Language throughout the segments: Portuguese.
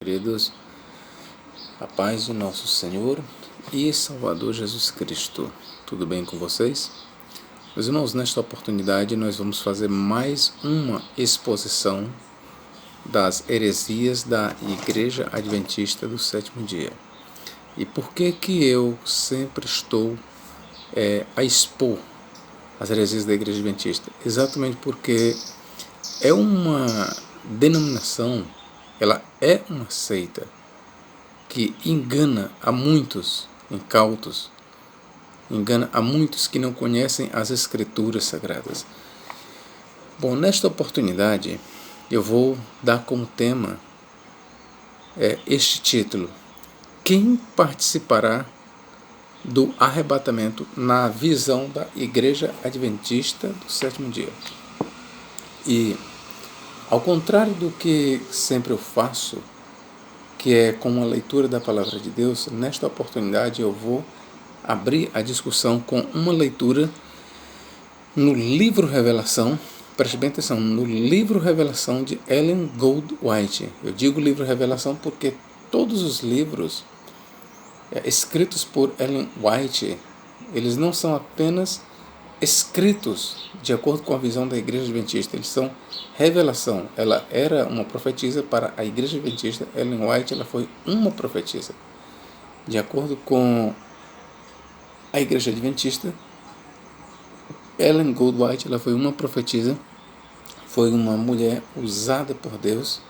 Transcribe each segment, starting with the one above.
Queridos, a paz do nosso Senhor e Salvador Jesus Cristo. Tudo bem com vocês? Meus irmãos, nesta oportunidade nós vamos fazer mais uma exposição das heresias da Igreja Adventista do Sétimo Dia. E por que eu sempre estou a expor as heresias da Igreja Adventista? Exatamente porque é uma denominação, ela é uma seita que engana a muitos incautos, engana a muitos que não conhecem as Escrituras Sagradas. Bom, nesta oportunidade eu vou dar como tema este título: quem participará do arrebatamento na visão da Igreja Adventista do Sétimo Dia? E ao contrário do que sempre eu faço, que é com a leitura da Palavra de Deus, nesta oportunidade eu vou abrir a discussão com uma leitura no livro Revelação. Preste bem atenção, no livro Revelação de Ellen Goldwhite. Eu digo livro Revelação porque todos os livros escritos por Ellen White, eles não são apenas escritos de acordo com a visão da Igreja Adventista, eles são revelação. Ela era uma profetisa para a Igreja Adventista. Ellen White, ela foi uma profetisa. De acordo com a Igreja Adventista, Ellen Goldwhite, ela foi uma profetisa, foi uma mulher usada por Deus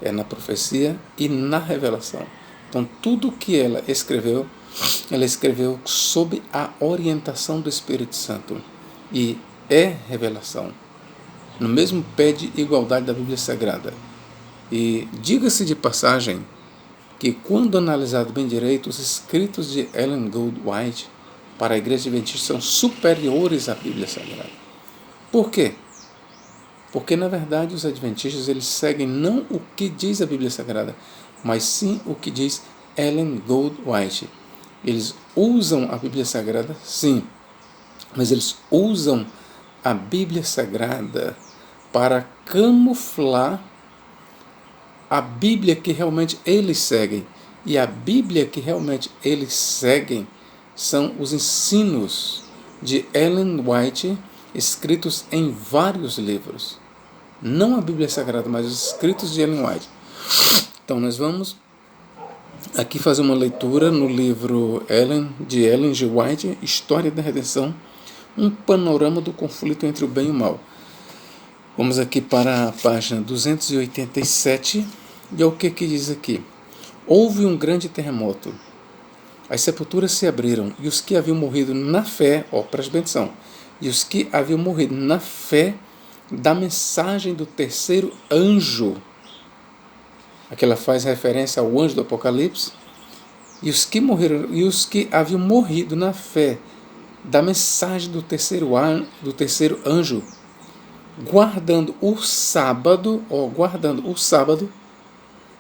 na profecia e na revelação. Então, tudo que ela escreveu sob a orientação do Espírito Santo e é revelação, no mesmo pé de igualdade da Bíblia Sagrada. E diga-se de passagem que, quando analisado bem direito, os escritos de Ellen Goldwhite para a Igreja Adventista são superiores à Bíblia Sagrada. Por quê? Porque, na verdade, os adventistas eles seguem não o que diz a Bíblia Sagrada, mas sim o que diz Ellen Goldwhite. Eles usam a Bíblia Sagrada, sim, mas eles usam a Bíblia Sagrada para camuflar a Bíblia que realmente eles seguem. E a Bíblia que realmente eles seguem são os ensinos de Ellen White, escritos em vários livros. Não a Bíblia Sagrada, mas os escritos de Ellen White. Então, nós vamos aqui fazer uma leitura no livro de Ellen G. White, História da Redenção, um panorama do conflito entre o bem e o mal. Vamos aqui para a página 287, e é o que diz aqui. Houve um grande terremoto, as sepulturas se abriram, e os que haviam morrido na fé, preste bem atenção, e os que haviam morrido na fé da mensagem do terceiro anjo, aqui ela faz referência ao anjo do Apocalipse, e os que haviam morrido na fé da mensagem do terceiro anjo, guardando o sábado,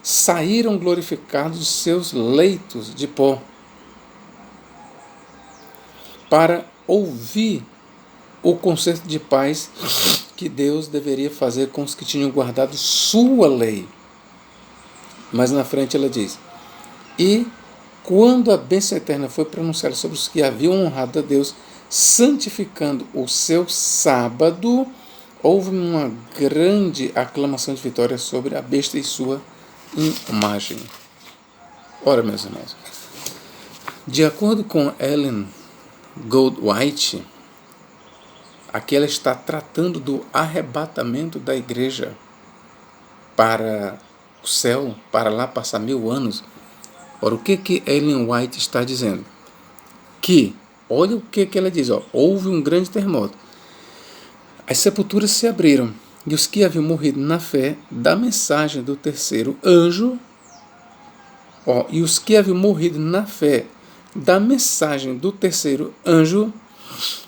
saíram glorificados dos seus leitos de pó para ouvir o concerto de paz que Deus deveria fazer com os que tinham guardado sua lei. Mas na frente ela diz: e quando a bênção eterna foi pronunciada sobre os que haviam honrado a Deus, santificando o seu sábado, houve uma grande aclamação de vitória sobre a besta e sua imagem. Ora, meus irmãos, de acordo com Ellen Goldwhite, aqui ela está tratando do arrebatamento da igreja para o céu, para lá passar 1000 anos. Ora, o que Ellen White está dizendo? Olha o que ela diz, houve um grande terremoto, as sepulturas se abriram, e os que haviam morrido na fé da mensagem do terceiro anjo,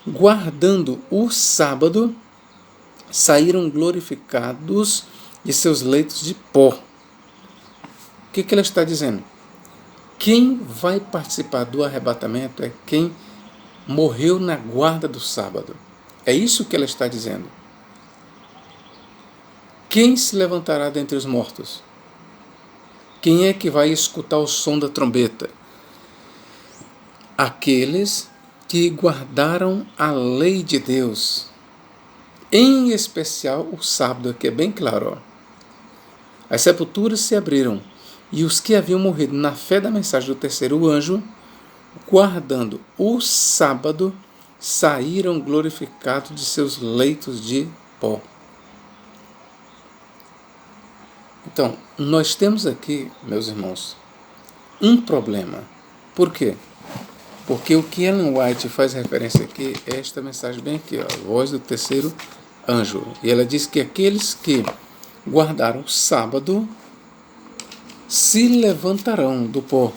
guardando o sábado, saíram glorificados de seus leitos de pó. O que ela está dizendo? Quem vai participar do arrebatamento é quem morreu na guarda do sábado. É isso que ela está dizendo. Quem se levantará dentre os mortos? Quem é que vai escutar o som da trombeta? Aqueles que guardaram a lei de Deus, em especial o sábado, que é bem claro. As sepulturas se abriram, e os que haviam morrido na fé da mensagem do terceiro anjo, guardando o sábado, saíram glorificados de seus leitos de pó. Então, nós temos aqui, meus irmãos, um problema. Por quê? Porque o que Ellen White faz referência aqui é esta mensagem bem aqui, ó, a voz do terceiro anjo. E ela diz que aqueles que guardaram o sábado se levantarão do pó.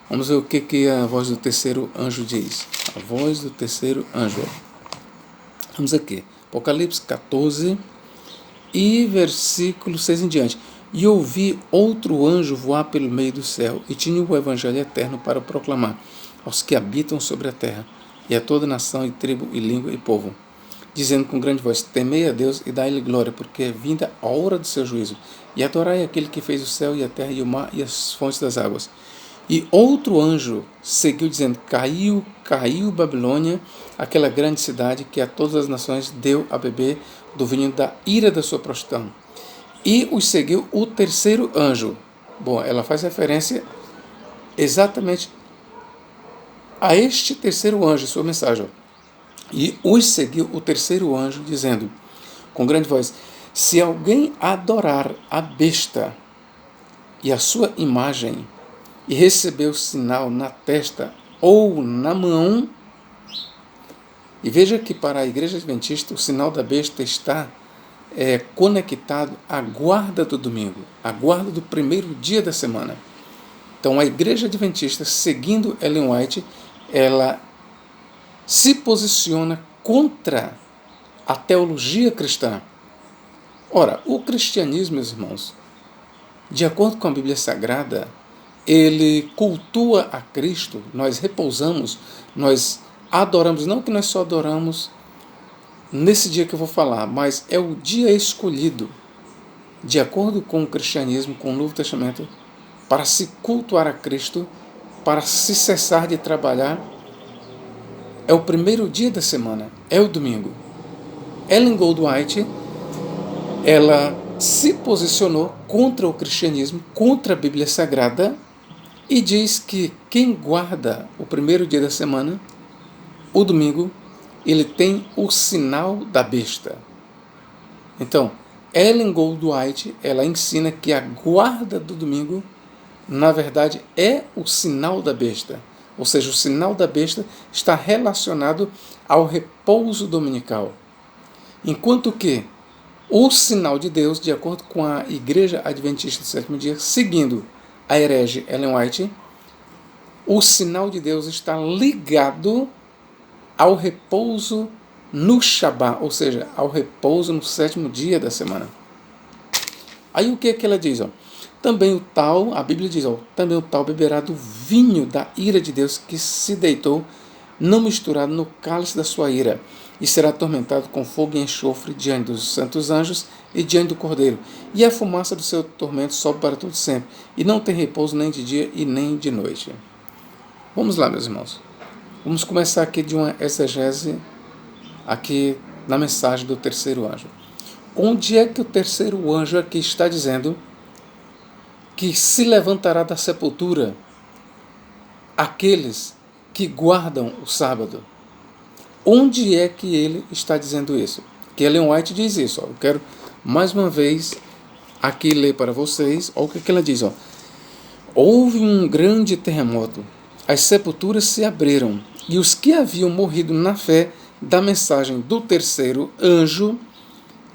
Vamos ver o que a voz do terceiro anjo diz. A voz do terceiro anjo. Vamos aqui. Apocalipse 14 e versículo 6 em diante. E ouvi outro anjo voar pelo meio do céu, e tinha o evangelho eterno para proclamar aos que habitam sobre a terra, e a toda nação, e tribo, e língua, e povo, dizendo com grande voz: temei a Deus e dai-lhe glória, porque é vinda a hora do seu juízo, e adorai aquele que fez o céu e a terra e o mar e as fontes das águas. E outro anjo seguiu dizendo: caiu Babilônia, aquela grande cidade que a todas as nações deu a beber do vinho da ira da sua prostituição. E os seguiu o terceiro anjo. Bom, ela faz referência exatamente a este terceiro anjo, sua mensagem. E os seguiu o terceiro anjo, dizendo com grande voz: se alguém adorar a besta e a sua imagem, e receber o sinal na testa ou na mão, e veja que para a Igreja Adventista o sinal da besta está conectado à guarda do domingo, à guarda do primeiro dia da semana. Então a Igreja Adventista, seguindo Ellen White, ela se posiciona contra a teologia cristã. Ora, o cristianismo, meus irmãos, de acordo com a Bíblia Sagrada, ele cultua a Cristo, nós repousamos, nós adoramos, não que nós só adoramos nesse dia que eu vou falar, mas é o dia escolhido, de acordo com o cristianismo, com o Novo Testamento, para se cultuar a Cristo, para se cessar de trabalhar. É o primeiro dia da semana, é o domingo. Ellen White, ela se posicionou contra o cristianismo, contra a Bíblia Sagrada, e diz que quem guarda o primeiro dia da semana, o domingo, ele tem o sinal da besta. Então, Ellen White, ela ensina que a guarda do domingo, na verdade, é o sinal da besta. Ou seja, o sinal da besta está relacionado ao repouso dominical. Enquanto que o sinal de Deus, de acordo com a Igreja Adventista do Sétimo Dia, seguindo a herege Ellen White, o sinal de Deus está ligado ao repouso no Shabá, ou seja, ao repouso no sétimo dia da semana. Aí o que é que ela diz? Também o tal, a Bíblia diz, também o tal beberá do vinho da ira de Deus que se deitou, não misturado no cálice da sua ira, e será atormentado com fogo e enxofre diante dos santos anjos e diante do Cordeiro. E a fumaça do seu tormento sobe para todo sempre, e não tem repouso nem de dia e nem de noite. Vamos lá, meus irmãos. Vamos começar aqui de uma exegese aqui na mensagem do terceiro anjo. Onde é que o terceiro anjo aqui está dizendo que se levantará da sepultura aqueles que guardam o sábado? Onde é que ele está dizendo isso? Que Ellen White diz isso. Eu quero mais uma vez aqui ler para vocês. Olha o que ela diz. Houve um grande terremoto. As sepulturas se abriram e os que haviam morrido na fé da mensagem do terceiro anjo,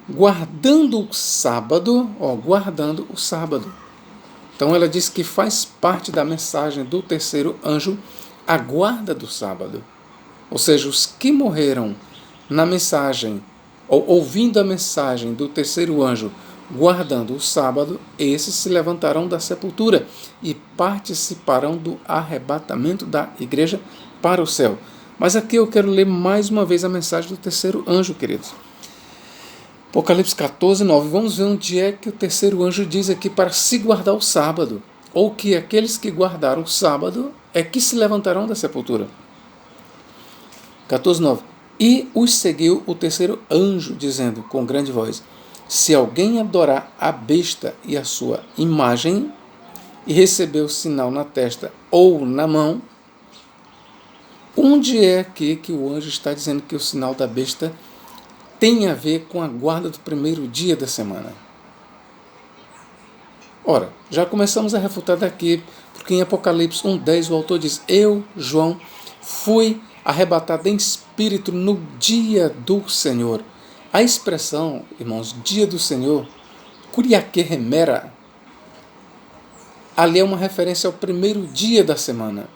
guardando o sábado, guardando o sábado. Então ela diz que faz parte da mensagem do terceiro anjo a guarda do sábado. Ou seja, os que morreram na mensagem, ou ouvindo a mensagem do terceiro anjo, guardando o sábado, esses se levantarão da sepultura e participarão do arrebatamento da igreja para o céu. Mas aqui eu quero ler mais uma vez a mensagem do terceiro anjo, queridos. Apocalipse 14, 9. Vamos ver onde é que o terceiro anjo diz aqui para se guardar o sábado. Ou que aqueles que guardaram o sábado é que se levantarão da sepultura. 14, 9. E os seguiu o terceiro anjo, dizendo com grande voz: se alguém adorar a besta e a sua imagem, e receber o sinal na testa ou na mão, onde é aqui que o anjo está dizendo que o sinal da besta tem a ver com a guarda do primeiro dia da semana? Ora, já começamos a refutar daqui, porque em Apocalipse 1,10 o autor diz: eu, João, fui arrebatado em espírito no dia do Senhor. A expressão, irmãos, dia do Senhor, Kuriake Remera, ali é uma referência ao primeiro dia da semana.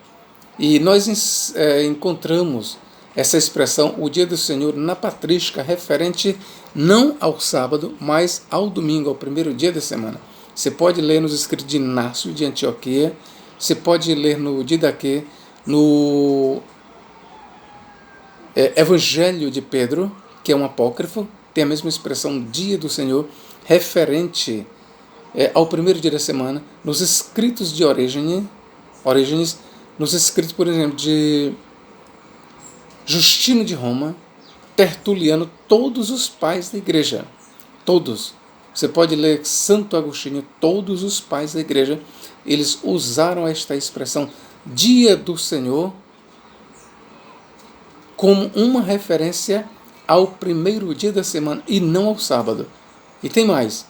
E nós encontramos essa expressão, o dia do Senhor, na patrística, referente não ao sábado, mas ao domingo, ao primeiro dia da semana. Você pode ler nos escritos de Inácio de Antioquia, você pode ler no Didaquê, no Evangelho de Pedro, que é um apócrifo, tem a mesma expressão dia do Senhor, referente ao primeiro dia da semana, nos escritos de Orígenes, nos escritos, por exemplo, de Justino de Roma, Tertuliano, todos os pais da igreja, todos. Você pode ler Santo Agostinho, todos os pais da igreja, eles usaram esta expressão dia do Senhor como uma referência ao primeiro dia da semana e não ao sábado. E tem mais.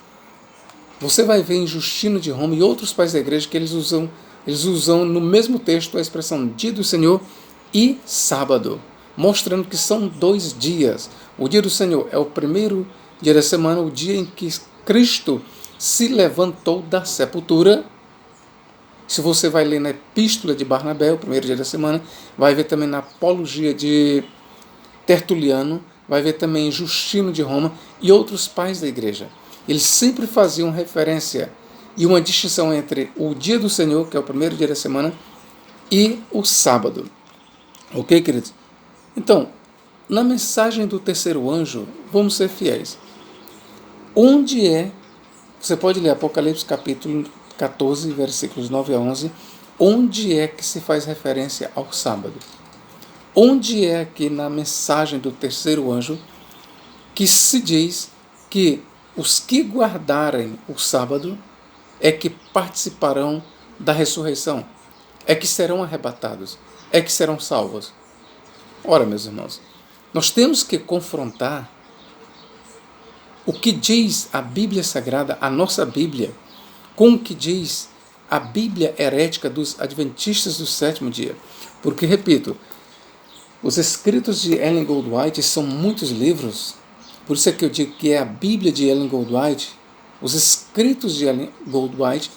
Você vai ver em Justino de Roma e outros pais da igreja que eles usam no mesmo texto a expressão dia do Senhor e sábado, mostrando que são 2 dias. O dia do Senhor é o primeiro dia da semana, o dia em que Cristo se levantou da sepultura. Se você vai ler na Epístola de Barnabé, o primeiro dia da semana, vai ver também na Apologia de Tertuliano, vai ver também em Justino de Roma e outros pais da igreja. Eles sempre faziam referência e uma distinção entre o dia do Senhor, que é o primeiro dia da semana, e o sábado. Ok, queridos? Então, na mensagem do terceiro anjo, vamos ser fiéis. Onde é, você pode ler Apocalipse capítulo 14, versículos 9 a 11, onde é que se faz referência ao sábado? Onde é que na mensagem do terceiro anjo que se diz que os que guardarem o sábado é que participarão da ressurreição, é que serão arrebatados, é que serão salvos? Ora, meus irmãos, nós temos que confrontar o que diz a Bíblia Sagrada, a nossa Bíblia, com o que diz a Bíblia herética dos Adventistas do sétimo dia. Porque, repito, os escritos de Ellen Goldwhite são muitos livros, por isso é que eu digo que é a Bíblia de Ellen Goldwhite. Os escritos de Ellen Goldwhite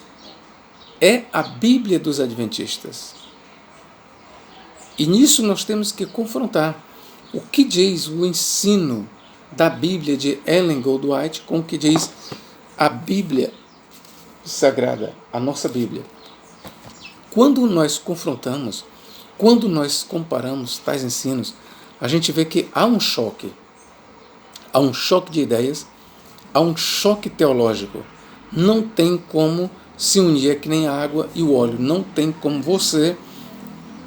é a Bíblia dos Adventistas. E nisso nós temos que confrontar o que diz o ensino da Bíblia de Ellen Goldwhite com o que diz a Bíblia Sagrada, a nossa Bíblia. Quando nós confrontamos, quando nós comparamos tais ensinos, a gente vê que há um choque de ideias, há um choque teológico. Não tem como se unir, é que nem a água e o óleo, não tem como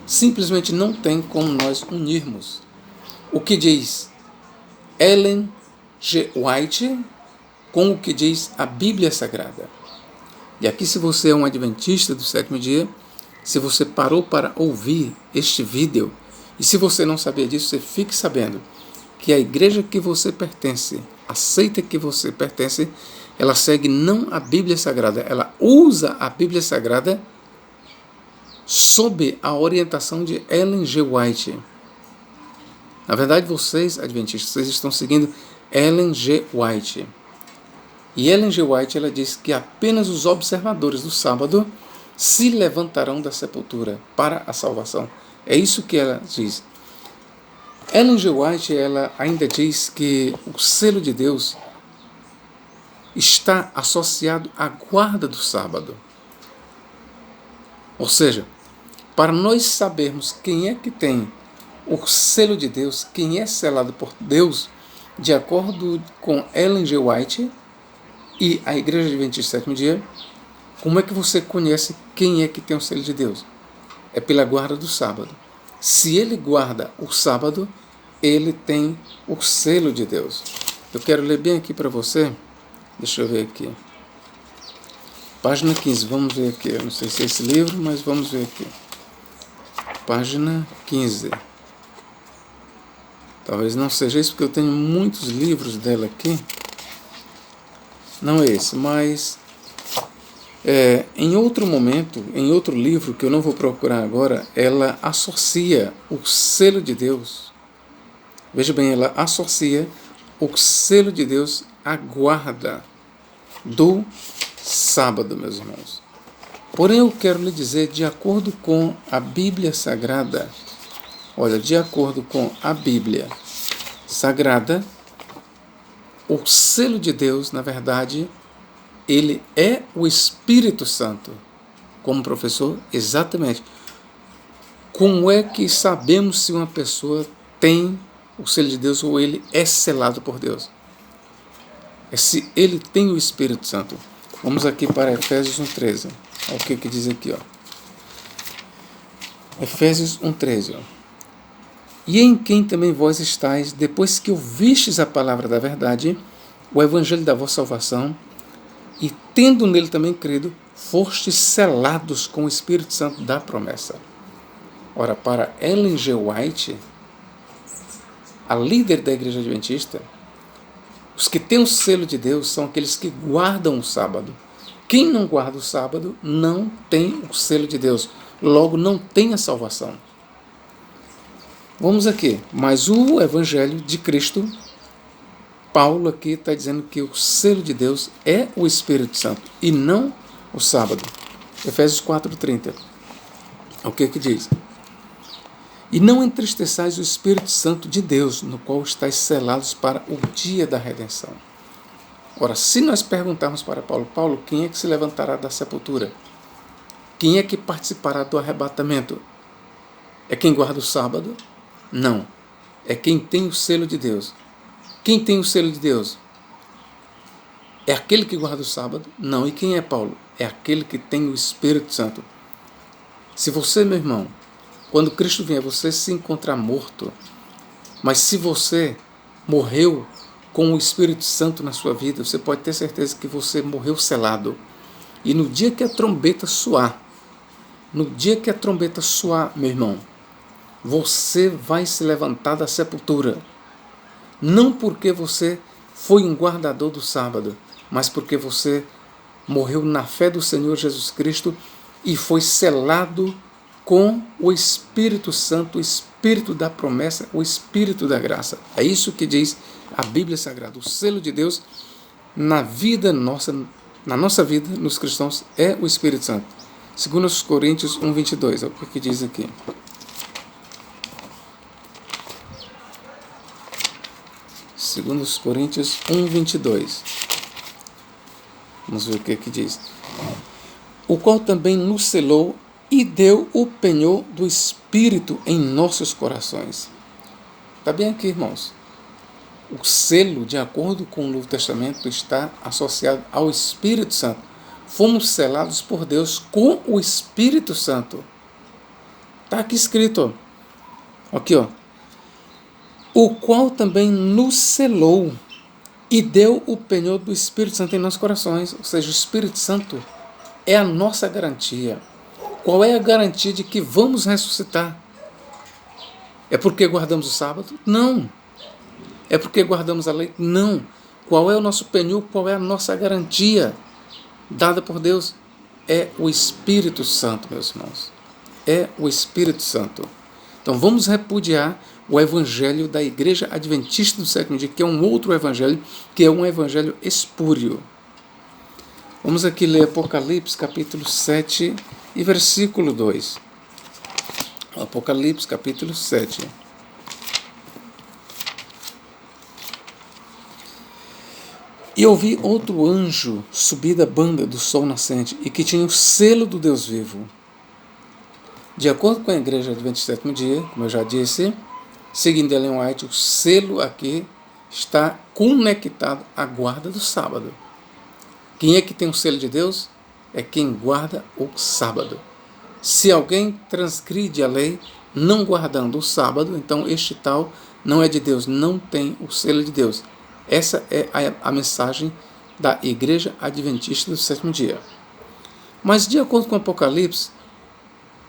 simplesmente não tem como nós unirmos o que diz Ellen G. White com o que diz a Bíblia Sagrada. E aqui, se você é um adventista do sétimo dia, se você parou para ouvir este vídeo, e se você não sabia disso, você fique sabendo que a igreja que você pertence, a seita que você pertence, ela segue não a Bíblia Sagrada, ela usa a Bíblia Sagrada sob a orientação de Ellen G. White. Na verdade, vocês, adventistas, vocês estão seguindo Ellen G. White. E Ellen G. White, ela diz que apenas os observadores do sábado se levantarão da sepultura para a salvação. É isso que ela diz. Ellen G. White, ela ainda diz que o selo de Deus está associado à guarda do sábado. Ou seja, para nós sabermos quem é que tem o selo de Deus, quem é selado por Deus, de acordo com Ellen G. White e a Igreja Adventista do Sétimo Dia, como é que você conhece quem é que tem o selo de Deus? É pela guarda do sábado. Se ele guarda o sábado, ele tem o selo de Deus. Eu quero ler bem aqui para você. Deixa eu ver aqui. Página 15, vamos ver aqui. Eu não sei se é esse livro, mas vamos ver aqui. Página 15. Talvez não seja isso, porque eu tenho muitos livros dela aqui. Não é esse, mas em outro momento, em outro livro que eu não vou procurar agora, ela associa o selo de Deus. Veja bem, ela associa o selo de Deus à guarda do sábado, meus irmãos. Porém, eu quero lhe dizer, de acordo com a Bíblia Sagrada, olha, de acordo com a Bíblia Sagrada, o selo de Deus, na verdade, ele é o Espírito Santo. Como professor, exatamente. Como é que sabemos se uma pessoa tem o selo de Deus ou ele é selado por Deus? É se ele tem o Espírito Santo. Vamos aqui para Efésios 1,13. Olha o que diz aqui, ó. Efésios 1,13. E em quem também vós estáis, depois que ouvistes a palavra da verdade, o evangelho da vossa salvação, e tendo nele também crido, fostes selados com o Espírito Santo da promessa. Ora, para Ellen G. White, a líder da Igreja Adventista, os que têm o selo de Deus são aqueles que guardam o sábado. Quem não guarda o sábado não tem o selo de Deus, logo não tem a salvação. Vamos aqui, mas o Evangelho de Cristo, Paulo aqui está dizendo que o selo de Deus é o Espírito Santo e não o sábado. Efésios 4,30. O que diz? E não entristeçais o Espírito Santo de Deus, no qual estáis selados para o dia da redenção. Ora, se nós perguntarmos para Paulo, Paulo, quem é que se levantará da sepultura? Quem é que participará do arrebatamento? É quem guarda o sábado? Não. É quem tem o selo de Deus. Quem tem o selo de Deus? É aquele que guarda o sábado? Não. E quem é Paulo? É aquele que tem o Espírito Santo. Se você, meu irmão, quando Cristo vier, você se encontrar morto, mas se você morreu com o Espírito Santo na sua vida, você pode ter certeza que você morreu selado. E no dia que a trombeta soar, meu irmão, você vai se levantar da sepultura. Não porque você foi um guardador do sábado, mas porque você morreu na fé do Senhor Jesus Cristo e foi selado com o Espírito Santo, o Espírito da promessa, o Espírito da graça. É isso que diz a Bíblia Sagrada. O selo de Deus na nossa vida, nos cristãos, é o Espírito Santo. 2 Coríntios 1,22, é o que diz aqui. Segundo Coríntios 1,22. Vamos ver o que diz. O qual também nos selou e deu o penhor do Espírito em nossos corações. Está bem aqui, irmãos. O selo, de acordo com o Novo Testamento, está associado ao Espírito Santo. Fomos selados por Deus com o Espírito Santo. Está aqui escrito, ó. Aqui, ó. O qual também nos selou e deu o penhor do Espírito Santo em nossos corações. Ou seja, o Espírito Santo é a nossa garantia. Qual é a garantia de que vamos ressuscitar? É porque guardamos o sábado? Não. É porque guardamos a lei? Não. Qual é o nosso penhor? Qual é a nossa garantia dada por Deus? É o Espírito Santo, meus irmãos. É o Espírito Santo. Então vamos repudiar o evangelho da Igreja Adventista do Sétimo Dia, que é um outro evangelho, que é um evangelho espúrio. Vamos aqui ler Apocalipse, capítulo 7 e versículo 2. Apocalipse, capítulo 7. E ouvi outro anjo subir da banda do sol nascente, e que tinha o selo do Deus vivo. De acordo com a Igreja Adventista do Sétimo Dia, como eu já disse, seguindo Ellen White, o selo aqui está conectado à guarda do sábado. Quem é que tem o selo de Deus? É quem guarda o sábado. Se alguém transgride a lei, não guardando o sábado, então este tal não é de Deus, não tem o selo de Deus. Essa é a mensagem da Igreja Adventista do Sétimo Dia. Mas, de acordo com o Apocalipse,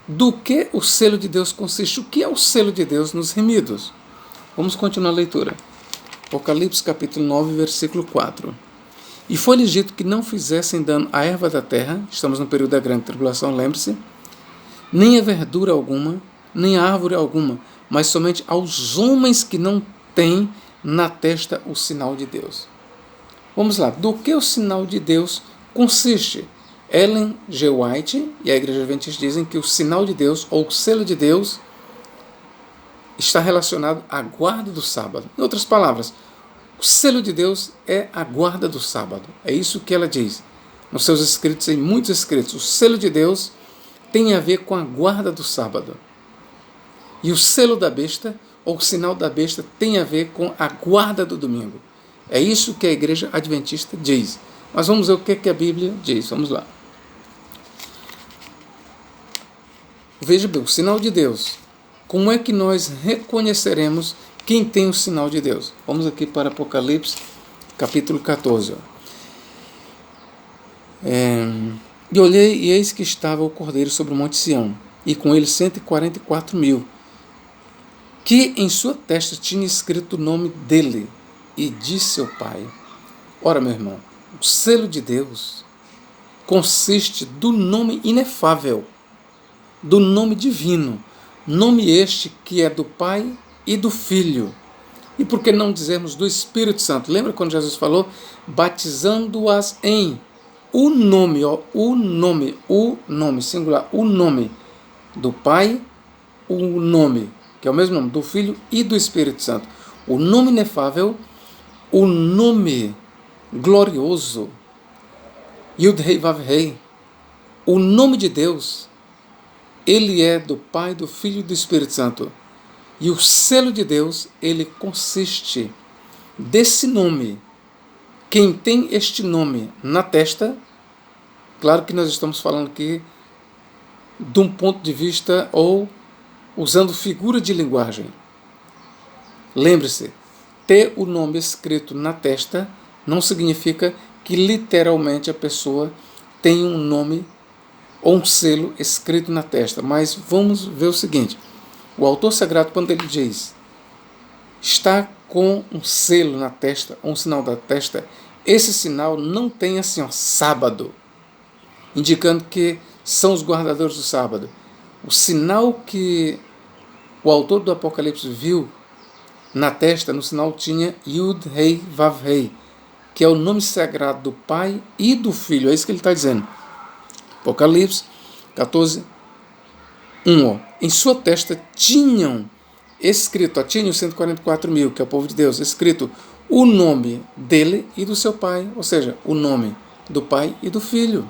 do que o selo de Deus consiste? O que é o selo de Deus nos remidos? Vamos continuar a leitura. Apocalipse capítulo 9, versículo 4. E foi-lhes dito que não fizessem dano à erva da terra, estamos no período da grande tribulação, lembre-se, nem a verdura alguma, nem a árvore alguma, mas somente aos homens que não têm na testa o sinal de Deus. Vamos lá, do que o sinal de Deus consiste? Ellen G. White e a Igreja Adventista dizem que o sinal de Deus, ou o selo de Deus, está relacionado à guarda do sábado. Em outras palavras, o selo de Deus é a guarda do sábado. É isso que ela diz nos seus escritos, em muitos escritos. O selo de Deus tem a ver com a guarda do sábado. E o selo da besta, ou o sinal da besta, tem a ver com a guarda do domingo. É isso que a Igreja Adventista diz. Mas vamos ver o que a Bíblia diz. Vamos lá. Veja bem, o sinal de Deus. Como é que nós reconheceremos quem tem o sinal de Deus? Vamos aqui para Apocalipse, capítulo 14. E olhei, e eis que estava o Cordeiro sobre o monte Sião, e com ele 144.000, que em sua testa tinha escrito o nome dele, e disse ao Pai. Ora, meu irmão, o selo de Deus consiste do nome inefável, do nome divino, nome este que é do Pai e do Filho. E por que não dizermos do Espírito Santo? Lembra quando Jesus falou? Batizando-as em o nome, singular, o nome do Pai, o nome, que é o mesmo nome, do Filho e do Espírito Santo. O nome inefável, o nome glorioso, Yud-Hei Vav-Hei, o nome de Deus, ele é do Pai, do Filho e do Espírito Santo. E o selo de Deus, ele consiste desse nome. Quem tem este nome na testa, claro que nós estamos falando aqui de um ponto de vista ou usando figura de linguagem. Lembre-se, ter o nome escrito na testa não significa que literalmente a pessoa tem um nome ou um selo escrito na testa. Mas vamos ver o seguinte. O autor sagrado, quando ele diz está com um selo na testa, um sinal da testa, esse sinal não tem assim, sábado, indicando que são os guardadores do sábado. O sinal que o autor do Apocalipse viu na testa, no sinal tinha Yud-Hei Vav-Hei, que é o nome sagrado do Pai e do Filho. É isso que ele está dizendo. Apocalipse 14, 1. Em sua testa tinham escrito, tinham 144.000, que é o povo de Deus, escrito o nome dele e do seu pai, ou seja, o nome do Pai e do Filho.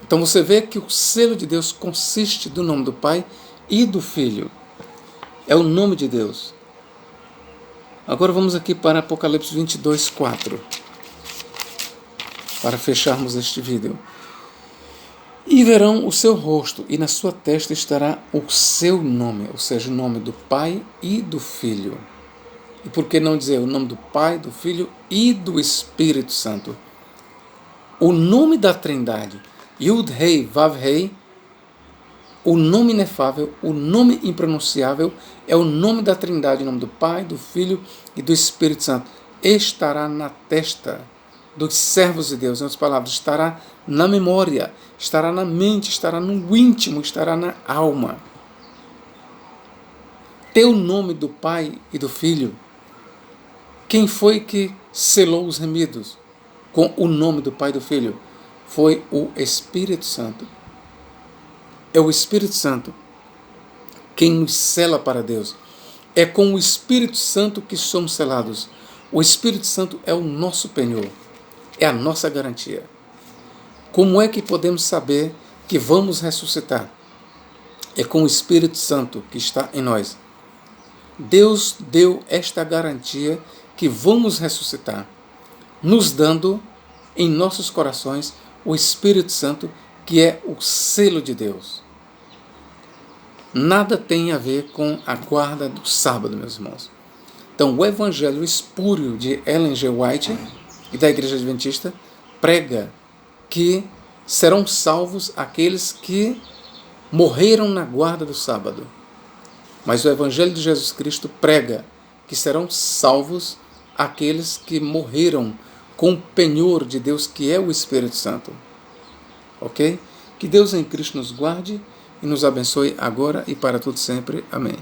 Então você vê que o selo de Deus consiste do nome do Pai e do Filho. É o nome de Deus. Agora vamos aqui para Apocalipse 22, 4. Para fecharmos este vídeo. E verão o seu rosto, e na sua testa estará o seu nome, ou seja, o nome do Pai e do Filho. E por que não dizer o nome do Pai, do Filho e do Espírito Santo? O nome da Trindade, Yud-Hei Vav-Hei, o nome inefável, o nome impronunciável, é o nome da Trindade, o nome do Pai, do Filho e do Espírito Santo. Estará na testa dos servos de Deus, em outras palavras, estará na memória, estará na mente, estará no íntimo, estará na alma. Ter o nome do Pai e do Filho, quem foi que selou os remidos com o nome do Pai e do Filho? Foi o Espírito Santo. É o Espírito Santo quem nos sela para Deus. É com o Espírito Santo que somos selados. O Espírito Santo é o nosso penhor, é a nossa garantia. Como é que podemos saber que vamos ressuscitar? É com o Espírito Santo que está em nós. Deus deu esta garantia que vamos ressuscitar, nos dando em nossos corações o Espírito Santo, que é o selo de Deus. Nada tem a ver com a guarda do sábado, meus irmãos. Então, o Evangelho espúrio de Ellen G. White e da Igreja Adventista prega que serão salvos aqueles que morreram na guarda do sábado. Mas o Evangelho de Jesus Cristo prega que serão salvos aqueles que morreram com o penhor de Deus, que é o Espírito Santo. Ok? Que Deus em Cristo nos guarde e nos abençoe agora e para tudo sempre. Amém.